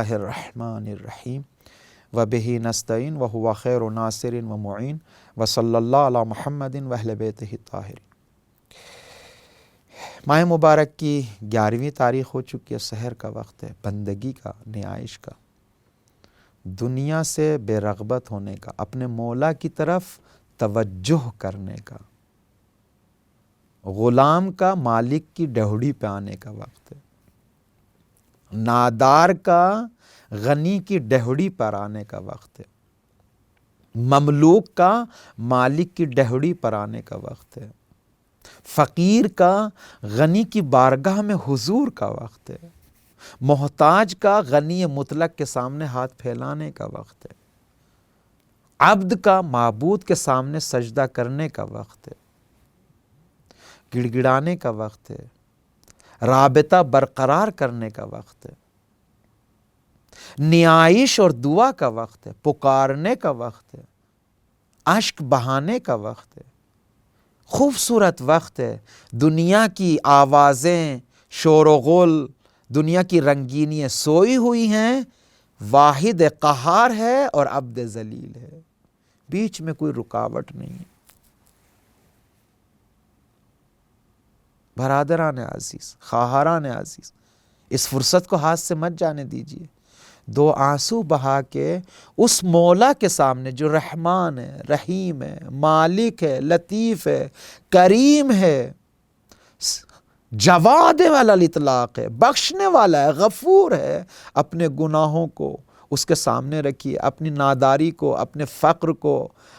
اللہ الرحمن الرحیم وبہ نستعین وہو خیر ناصر و معین وصلی اللہ علی محمد واہل بیتہ الطاہرین۔ ماہ مبارک کی 11ویں تاریخ ہو چکی ہے، سحر کا وقت ہے، بندگی کا، نیائش کا، دنیا سے بے رغبت ہونے کا، اپنے مولا کی طرف توجہ کرنے کا، غلام کا مالک کی ڈہوڑی پہ آنے کا وقت ہے، نادار کا غنی کی ڈہوڑی پر آنے کا وقت ہے، مملوک کا مالک کی ڈہوڑی پر آنے کا وقت ہے، فقیر کا غنی کی بارگاہ میں حضور کا وقت ہے، محتاج کا غنی مطلق کے سامنے ہاتھ پھیلانے کا وقت ہے، عبد کا معبود کے سامنے سجدہ کرنے کا وقت ہے، گڑ گڑانے کا وقت ہے، رابطہ برقرار کرنے کا وقت ہے، نیائش اور دعا کا وقت ہے، پکارنے کا وقت ہے، اشک بہانے کا وقت ہے، خوبصورت وقت ہے، دنیا کی آوازیں، شور و غل، دنیا کی رنگینیاں سوئی ہوئی ہیں، واحد قہار ہے اور عبد ذلیل ہے، بیچ میں کوئی رکاوٹ نہیں ہے۔ برادران عزیز، خواہران عزیز، اس فرصت کو ہاتھ سے مت جانے دیجیے، 2 آنسو بہا کے اس مولا کے سامنے جو رحمان ہے، رحیم ہے، مالک ہے، لطیف ہے، کریم ہے، جواد والا الاطلاق ہے، بخشنے والا ہے، غفور ہے، اپنے گناہوں کو اس کے سامنے رکھیے، اپنی ناداری کو، اپنے فقر کو،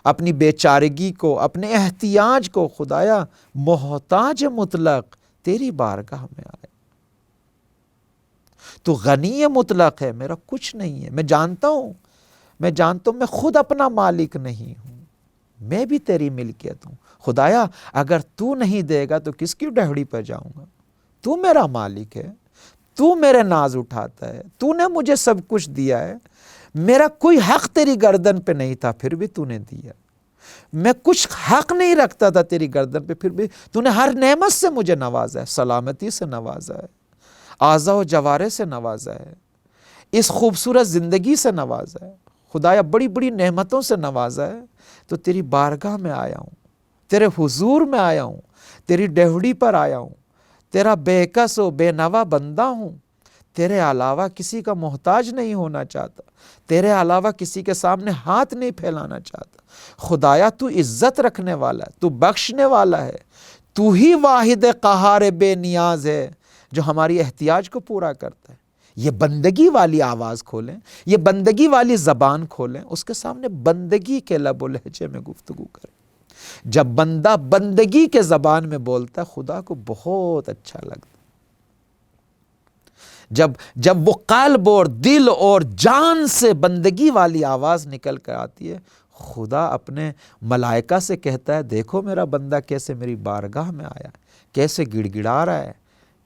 اپنی بیچارگی کو، اپنے احتیاج کو، خدایا محتاج مطلق تیری بارگاہ میں آئے، تو غنی مطلق ہے، میرا کچھ نہیں ہے، میں جانتا ہوں میں خود اپنا مالک نہیں ہوں، میں بھی تیری ملکیت ہوں، خدایا اگر تو نہیں دے گا تو کس کی ڈہڑی پہ جاؤں گا، تو میرا مالک ہے، تو میرے ناز اٹھاتا ہے، تو نے مجھے سب کچھ دیا ہے، میرا کوئی حق تیری گردن پہ نہیں تھا پھر بھی تو نے دیا، میں کچھ حق نہیں رکھتا تھا تیری گردن پہ پھر بھی تو نے ہر نعمت سے مجھے نوازا ہے، سلامتی سے نوازا ہے، اعضاء و جوارح سے نوازا ہے، اس خوبصورت زندگی سے نوازا ہے، خدایا بڑی بڑی نعمتوں سے نوازا ہے، تو تیری بارگاہ میں آیا ہوں، تیرے حضور میں آیا ہوں، تیری ڈہوڑی پر آیا ہوں، تیرا بے کس و بے نوا بندہ ہوں، تیرے علاوہ کسی کا محتاج نہیں ہونا چاہتا، تیرے علاوہ کسی کے سامنے ہاتھ نہیں پھیلانا چاہتا، خدایا تو عزت رکھنے والا ہے، تو بخشنے والا ہے، تو ہی واحد قہار بے نیاز ہے جو ہماری احتیاج کو پورا کرتا ہے۔ یہ بندگی والی آواز کھولیں، یہ بندگی والی زبان کھولیں، اس کے سامنے بندگی کے لب و لہجے میں گفتگو کریں۔ جب بندہ بندگی کے زبان میں بولتا ہے خدا کو بہت اچھا لگتا ہے، جب وہ قلب اور دل اور جان سے بندگی والی آواز نکل کر آتی ہے، خدا اپنے ملائکہ سے کہتا ہے دیکھو میرا بندہ کیسے میری بارگاہ میں آیا ہے، کیسے گڑ گڑا رہا ہے،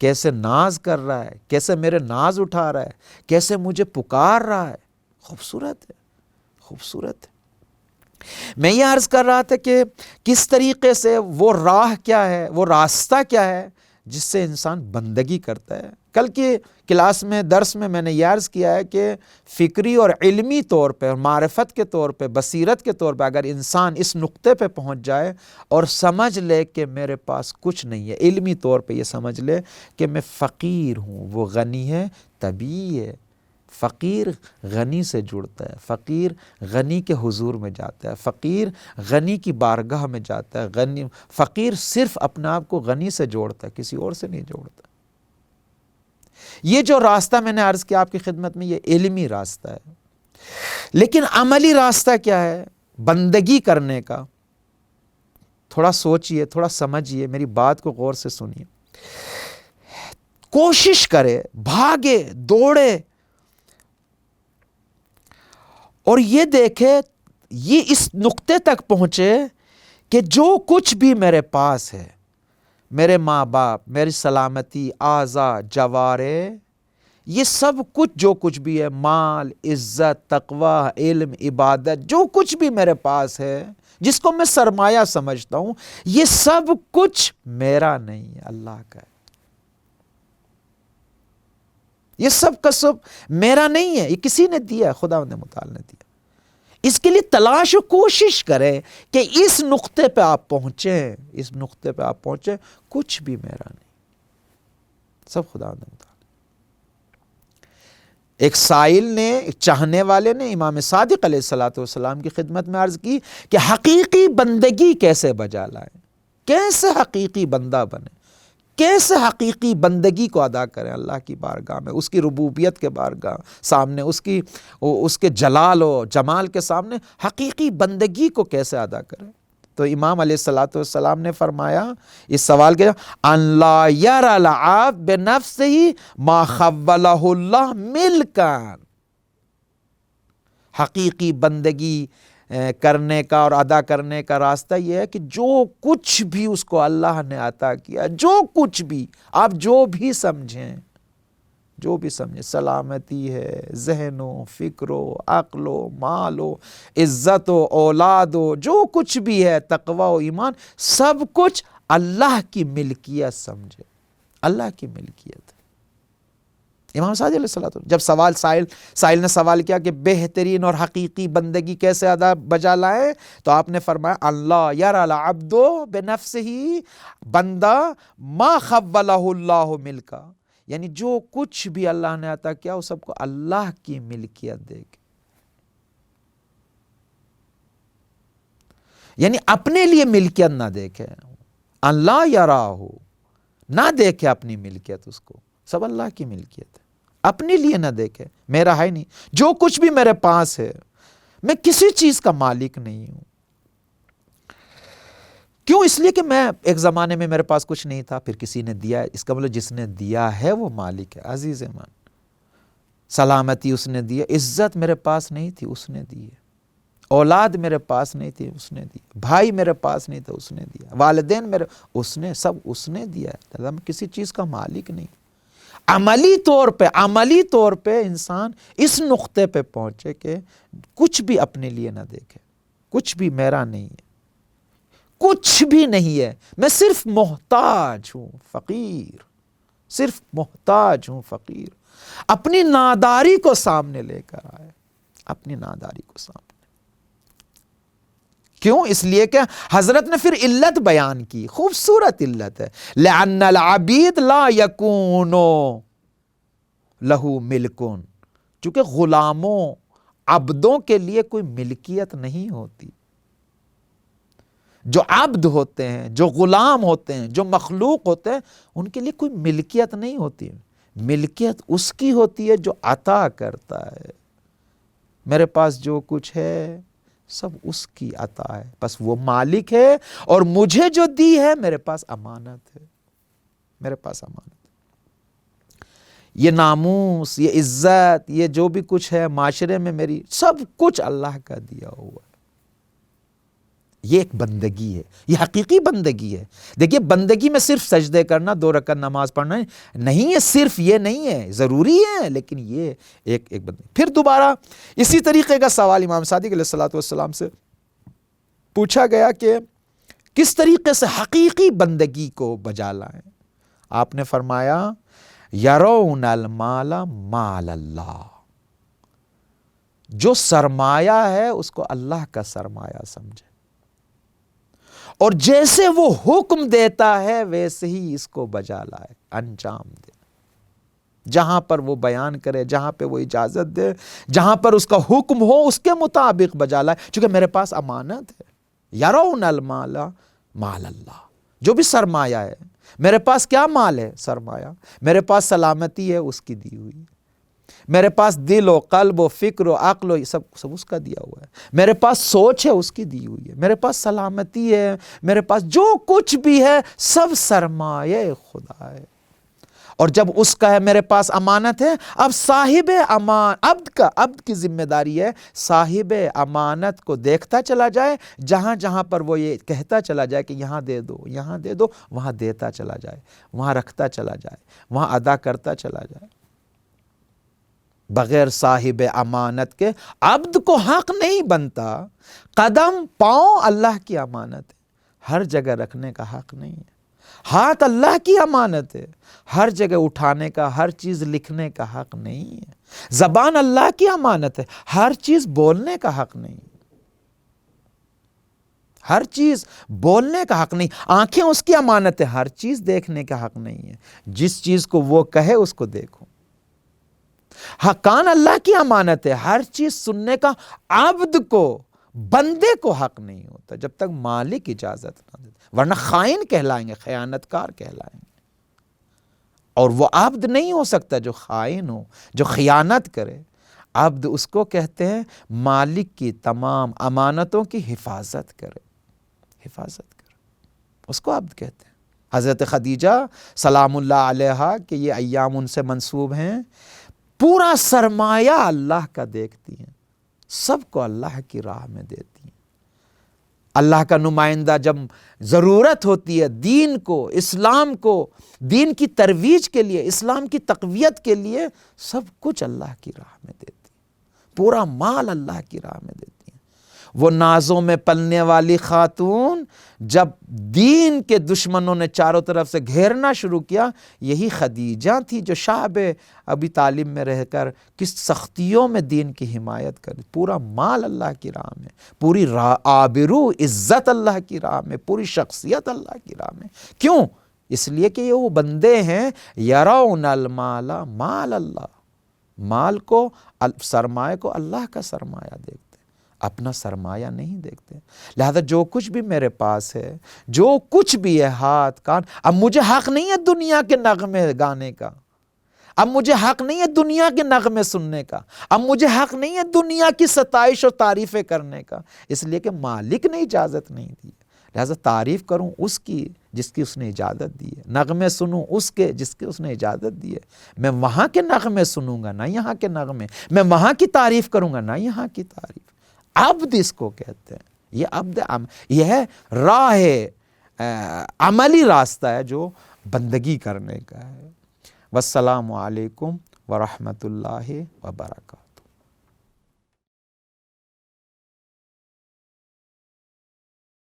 کیسے ناز کر رہا ہے، کیسے میرے ناز اٹھا رہا ہے، کیسے مجھے پکار رہا ہے۔ خوبصورت ہے، خوبصورت ہے۔ میں یہ عرض کر رہا تھا کہ کس طریقے سے وہ راہ کیا ہے، وہ راستہ کیا ہے جس سے انسان بندگی کرتا ہے۔ کل کی کلاس میں، درس میں نے یہ عرض کیا ہے کہ فکری اور علمی طور پہ، معرفت کے طور پہ، بصیرت کے طور پہ اگر انسان اس نقطے پہ پہنچ جائے اور سمجھ لے کہ میرے پاس کچھ نہیں ہے، علمی طور پہ یہ سمجھ لے کہ میں فقیر ہوں، وہ غنی ہے تبھی ہے۔ فقیر غنی سے جڑتا ہے، فقیر غنی کے حضور میں جاتا ہے، فقیر غنی کی بارگاہ میں جاتا ہے، فقیر صرف اپنے آپ کو غنی سے جوڑتا ہے، کسی اور سے نہیں جوڑتا۔ یہ جو راستہ میں نے عرض کیا آپ کی خدمت میں، یہ علمی راستہ ہے، لیکن عملی راستہ کیا ہے بندگی کرنے کا؟ تھوڑا سوچئے، تھوڑا سمجھئے، میری بات کو غور سے سنیے، کوشش کرے، بھاگے، دوڑے اور یہ دیکھے، یہ اس نقطے تک پہنچے کہ جو کچھ بھی میرے پاس ہے، میرے ماں باپ، میری سلامتی، اعضاء، جوارح، یہ سب کچھ جو کچھ بھی ہے، مال، عزت، تقوی، علم، عبادت، جو کچھ بھی میرے پاس ہے جس کو میں سرمایہ سمجھتا ہوں، یہ سب کچھ میرا نہیں ہے، اللہ کا ہے۔ یہ سب کسب میرا نہیں ہے، یہ کسی نے دیا ہے، خداوند متعال نے دیا۔ اس کے لیے تلاش و کوشش کریں کہ اس نقطے پہ آپ پہنچیں، اس نقطے پہ آپ پہنچیں، کچھ بھی میرا نہیں، سب خداوند متعال۔ ایک سائل نے، ایک چاہنے والے نے امام صادق علیہ السلام کی خدمت میں عرض کی کہ حقیقی بندگی کیسے بجا لائیں، کیسے حقیقی بندہ بنے، کیسے حقیقی بندگی کو ادا کریں اللہ کی بارگاہ میں، اس کی ربوبیت کے بارگاہ سامنے، اس کے جلال و جمال کے سامنے حقیقی بندگی کو کیسے ادا کریں؟ تو امام علیہ السلام نے فرمایا اس سوال کے، ان لا یری العبد بنفسہ ما خولہ اللہ ملکا، حقیقی بندگی کرنے کا اور ادا کرنے کا راستہ یہ ہے کہ جو کچھ بھی اس کو اللہ نے عطا کیا، جو کچھ بھی آپ جو بھی سمجھیں، سلامتی ہے، ذہن و فکر و عقل و مال و عزت و اولاد و جو کچھ بھی ہے، تقوی و ایمان، سب کچھ اللہ کی ملکیت سمجھے، اللہ کی ملکیت۔ امام صادق علیہ السلام جب سائل نے سوال کیا کہ بہترین اور حقیقی بندگی کیسے بجا لائیں، تو آپ نے فرمایا اللہ یری العبد بنفسہ، بندہ ما خولہ اللہ ملکا، یعنی جو کچھ بھی اللہ نے عطا کیا وہ سب کو اللہ کی ملکیت دے کے، یعنی اپنے لیے ملکیت نہ دیکھے، اللہ یراہ، نہ دیکھے اپنی ملکیت، اس کو سب اللہ کی ملکیت ہے، اپنے لیے نہ دیکھے میرا ہے نہیں، جو کچھ بھی میرے پاس ہے میں کسی چیز کا مالک نہیں ہوں۔ کیوں؟ اس لیے کہ میں ایک زمانے میں میرے پاس کچھ نہیں تھا، پھر کسی نے دیا، اس کا مطلب جس نے دیا ہے وہ مالک ہے۔ عزیز من، سلامتی اس نے دی، عزت میرے پاس نہیں تھی اس نے دی، اولاد میرے پاس نہیں تھی اس نے دی، بھائی میرے پاس نہیں تھا اس نے دیا، والدین اس نے دیا ہے، میں کسی چیز کا مالک نہیں۔ عملی طور پہ انسان اس نقطے پہ پہنچے کہ کچھ بھی اپنے لیے نہ دیکھے، کچھ بھی میرا نہیں ہے، کچھ بھی نہیں ہے، میں صرف محتاج ہوں، فقیر، صرف محتاج ہوں، فقیر۔ اپنی ناداری کو سامنے لے کر آئے، اپنی ناداری کو سامنے۔ کیوں؟ اس لیے کہ حضرت نے پھر علت بیان کی، خوبصورت علت ہے، لأن العبید لا یکون لہ ملکن، چونکہ غلاموں، عبدوں کے لیے کوئی ملکیت نہیں ہوتی۔ جو عبد ہوتے ہیں، جو غلام ہوتے ہیں، جو مخلوق ہوتے ہیں، ان کے لیے کوئی ملکیت نہیں ہوتی، ملکیت اس کی ہوتی ہے جو عطا کرتا ہے۔ میرے پاس جو کچھ ہے سب اس کی عطا ہے، بس وہ مالک ہے، اور مجھے جو دی ہے میرے پاس امانت ہے، میرے پاس امانت ہے۔ یہ ناموس، یہ عزت، یہ جو بھی کچھ ہے معاشرے میں، میری سب کچھ اللہ کا دیا ہوا ہے۔ یہ ایک بندگی ہے، یہ حقیقی بندگی ہے۔ دیکھیے بندگی میں صرف سجدے کرنا، 2 رکعت نماز پڑھنا نہیں ہے، صرف یہ نہیں ہے، ضروری ہے، لیکن یہ ایک بندگی۔ پھر دوبارہ اسی طریقے کا سوال امام صادق علیہ السلام سے پوچھا گیا کہ کس طریقے سے حقیقی بندگی کو بجا لائیں؟ آپ نے فرمایا یرون المال مال اللہ، جو سرمایہ ہے اس کو اللہ کا سرمایہ سمجھے، اور جیسے وہ حکم دیتا ہے ویسے ہی اس کو بجا لائے، انجام دے، جہاں پر وہ بیان کرے، جہاں پہ وہ اجازت دے، جہاں پر اس کا حکم ہو اس کے مطابق بجا لائے، چونکہ میرے پاس امانت ہے۔ یرون المال مال اللہ، جو بھی سرمایہ ہے، میرے پاس کیا مال ہے؟ سرمایہ، میرے پاس سلامتی ہے اس کی دی ہوئی، میرے پاس دل و قلب و فکر و عقل و سب اس کا دیا ہوا ہے، میرے پاس سوچ ہے اس کی دی ہوئی ہے، میرے پاس سلامتی ہے، میرے پاس جو کچھ بھی ہے سب سرمایہ خدا ہے۔ اور جب اس کا ہے میرے پاس امانت ہے، اب صاحب عبد کی ذمہ داری ہے صاحب امانت کو دیکھتا چلا جائے، جہاں جہاں پر وہ یہ کہتا چلا جائے کہ یہاں دے دو، یہاں دے دو، وہاں دیتا چلا جائے، وہاں رکھتا چلا جائے، وہاں ادا کرتا چلا جائے۔ بغیر صاحب امانت کے عبد کو حق نہیں بنتا، قدم پاؤں اللہ کی امانت ہے، ہر جگہ رکھنے کا حق نہیں ہے، ہاتھ اللہ کی امانت ہے، ہر جگہ اٹھانے کا، ہر چیز لکھنے کا حق نہیں ہے۔ زبان اللہ کی امانت ہے، ہر چیز بولنے کا حق نہیں ہے، ہر چیز بولنے کا حق نہیں۔ آنکھیں اس کی امانت ہے، ہر چیز دیکھنے کا حق نہیں ہے، جس چیز کو وہ کہے اس کو دیکھو۔ ہاں، کان اللہ کی امانت ہے، ہر چیز سننے کا عبد کو، بندے کو حق نہیں ہوتا جب تک مالک اجازت نہ دے، ورنہ خائن کہلائیں گے، خیانت کار کہلائیں گے۔ اور وہ عبد نہیں ہو سکتا جو خائن ہو، جو خیانت کرے۔ عبد اس کو کہتے ہیں مالک کی تمام امانتوں کی حفاظت کرے، حفاظت کرے، اس کو عبد کہتے ہیں۔ حضرت خدیجہ سلام اللہ علیہا کہ یہ ایام ان سے منسوب ہیں، پورا سرمایہ اللہ کا دیکھتی ہیں، سب کو اللہ کی راہ میں دیتی ہیں۔ اللہ کا نمائندہ جب ضرورت ہوتی ہے دین کو، اسلام کو، دین کی ترویج کے لیے، اسلام کی تقویت کے لیے، سب کچھ اللہ کی راہ میں دیتی ہیں، پورا مال اللہ کی راہ میں دیتی ہیں۔ وہ نازوں میں پلنے والی خاتون جب دین کے دشمنوں نے چاروں طرف سے گھیرنا شروع کیا، یہی خدیجہ تھی جو شعب ابی طالب میں رہ کر کس سختیوں میں دین کی حمایت کر، پورا مال اللہ کی راہ میں، پوری آبرو عزت اللہ کی راہ میں، پوری شخصیت اللہ کی راہ میں۔ کیوں؟ اس لیے کہ یہ وہ بندے ہیں یرون المال مال اللہ، مال کو، سرمایہ کو اللہ کا سرمایہ دیکھتے، اپنا سرمایہ نہیں دیکھتے۔ لہذا جو کچھ بھی میرے پاس ہے، جو کچھ بھی ہے، ہاتھ کان، اب مجھے حق نہیں ہے دنیا کے نغمے گانے کا، اب مجھے حق نہیں ہے دنیا کے نغمے سننے کا، اب مجھے حق نہیں ہے دنیا کی ستائش اور تعریفیں کرنے کا، اس لیے کہ مالک نے اجازت نہیں دی۔ لہذا تعریف کروں اس کی جس کی اس نے اجازت دی ہے، نغمے سنوں اس کے جس کی اس نے اجازت دی ہے۔ میں وہاں کے نغمے سنوں گا، نہ یہاں کے نغمے، میں وہاں کی تعریف کروں گا، نہ یہاں کی تعریف۔ عبد اس کو کہتے ہیں، یہ عبد، یہ ہے راہ، عملی راستہ ہے جو بندگی کرنے کا ہے۔ والسلام علیکم ورحمۃ اللہ وبرکاتہ۔